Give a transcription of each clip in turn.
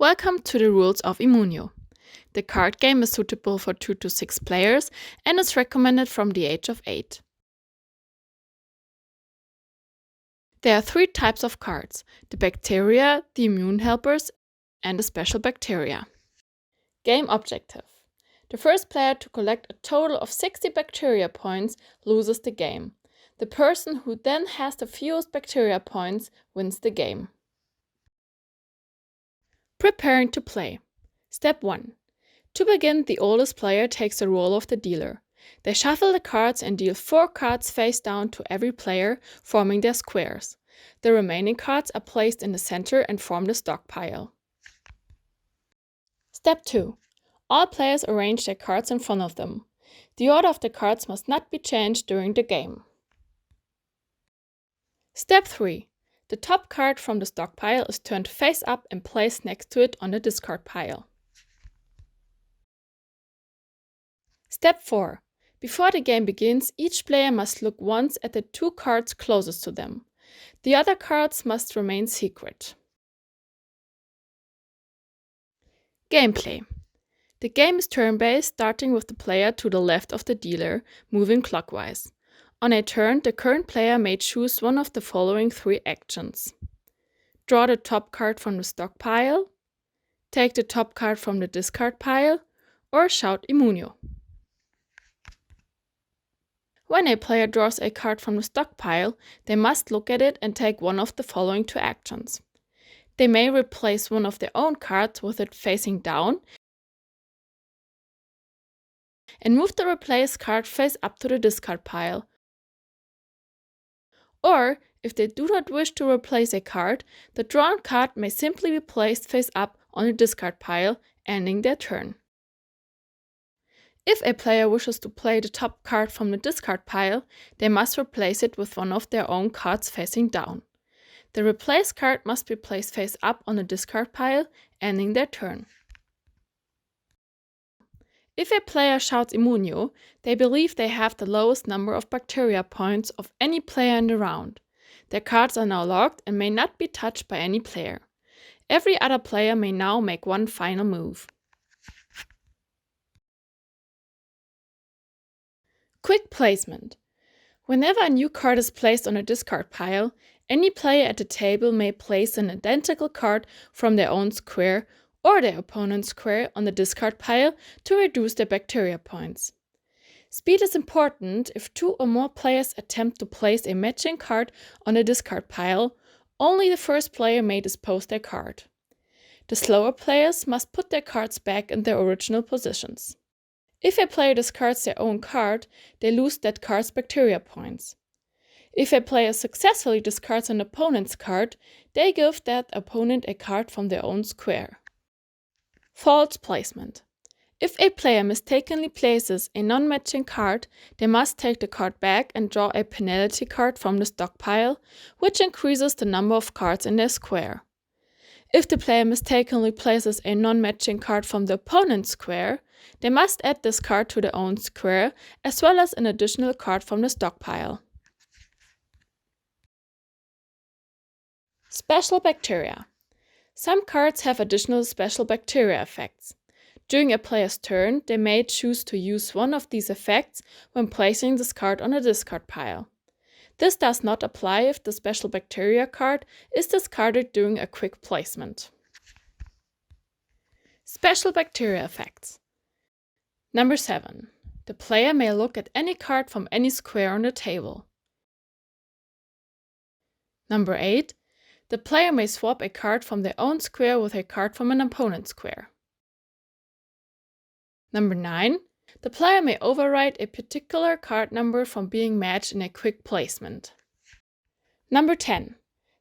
Welcome to the rules of Imunio. The card game is suitable for 2 to 6 players and is recommended from the age of 8. There are 3 types of cards: the bacteria, the immune helpers, and the special bacteria. Game objective: the first player to collect a total of 60 bacteria points loses the game. The person who then has the fewest bacteria points wins the game. Preparing to play. Step 1. To begin, the oldest player takes the role of the dealer. They shuffle the cards and deal 4 cards face down to every player, forming their squares. The remaining cards are placed in the center and form the stockpile. Step 2. All players arrange their cards in front of them. The order of the cards must not be changed during the game. Step 3. The top card from the stockpile is turned face up and placed next to it on the discard pile. Step 4. Before the game begins, each player must look once at the 2 cards closest to them. The other cards must remain secret. Gameplay. The game is turn-based, starting with the player to the left of the dealer, moving clockwise. On a turn, the current player may choose one of the following 3 actions: draw the top card from the stockpile, take the top card from the discard pile, or shout Imunio. When a player draws a card from the stockpile, they must look at it and take one of the following 2 actions. They may replace one of their own cards with it facing down and move the replaced card face up to the discard pile. Or, if they do not wish to replace a card, the drawn card may simply be placed face up on the discard pile, ending their turn. If a player wishes to play the top card from the discard pile, they must replace it with one of their own cards facing down. The replaced card must be placed face up on the discard pile, ending their turn. If a player shouts Imunio, they believe they have the lowest number of bacteria points of any player in the round. Their cards are now locked and may not be touched by any player. Every other player may now make one final move. Quick placement. Whenever a new card is placed on a discard pile, any player at the table may place an identical card from their own square or their opponent's square on the discard pile to reduce their bacteria points. Speed is important. If 2 or more players attempt to place a matching card on the discard pile, only the first player may dispose their card. The slower players must put their cards back in their original positions. If a player discards their own card, they lose that card's bacteria points. If a player successfully discards an opponent's card, they give that opponent a card from their own square. False placement. If a player mistakenly places a non-matching card, they must take the card back and draw a penalty card from the stockpile, which increases the number of cards in their square. If the player mistakenly places a non-matching card from the opponent's square, they must add this card to their own square, as well as an additional card from the stockpile. Special bacteria. Some cards have additional special bacteria effects. During a player's turn, they may choose to use one of these effects when placing this card on a discard pile. This does not apply if the special bacteria card is discarded during a quick placement. Special bacteria effects. Number 7. The player may look at any card from any square on the table. Number 8. The player may swap a card from their own square with a card from an opponent's square. Number 9. The player may override a particular card number from being matched in a quick placement. Number 10.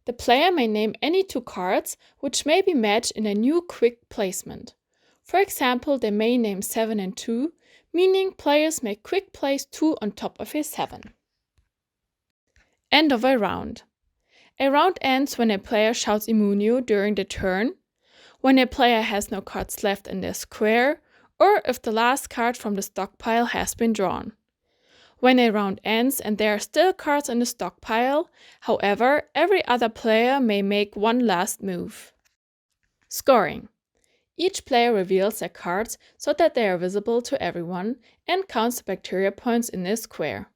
The player may name any 2 cards which may be matched in a new quick placement. For example, they may name 7 and 2, meaning players may quick place 2 on top of a 7. End of a round. A round ends when a player shouts Imunio during the turn, when a player has no cards left in their square, or if the last card from the stockpile has been drawn. When a round ends and there are still cards in the stockpile, however, every other player may make one last move. Scoring. Each player reveals their cards so that they are visible to everyone and counts the bacteria points in their square.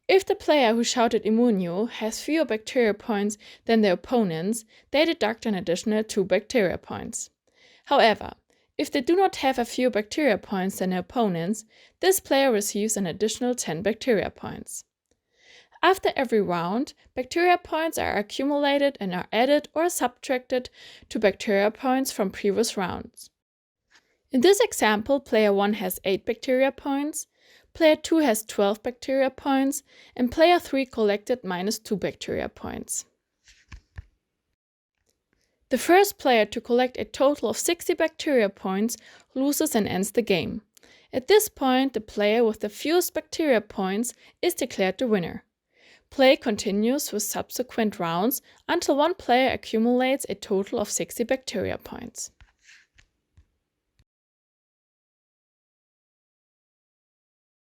If the player who shouted Imunio has fewer bacteria points than their opponents, they deduct an additional 2 bacteria points. However, if they do not have a fewer bacteria points than their opponents, this player receives an additional 10 bacteria points. After every round, bacteria points are accumulated and are added or subtracted to bacteria points from previous rounds. In this example, player 1 has 8 bacteria points, player 2 has 12 bacteria points, and player 3 collected -2 bacteria points. The first player to collect a total of 60 bacteria points loses and ends the game. At this point, the player with the fewest bacteria points is declared the winner. Play continues with subsequent rounds until one player accumulates a total of 60 bacteria points.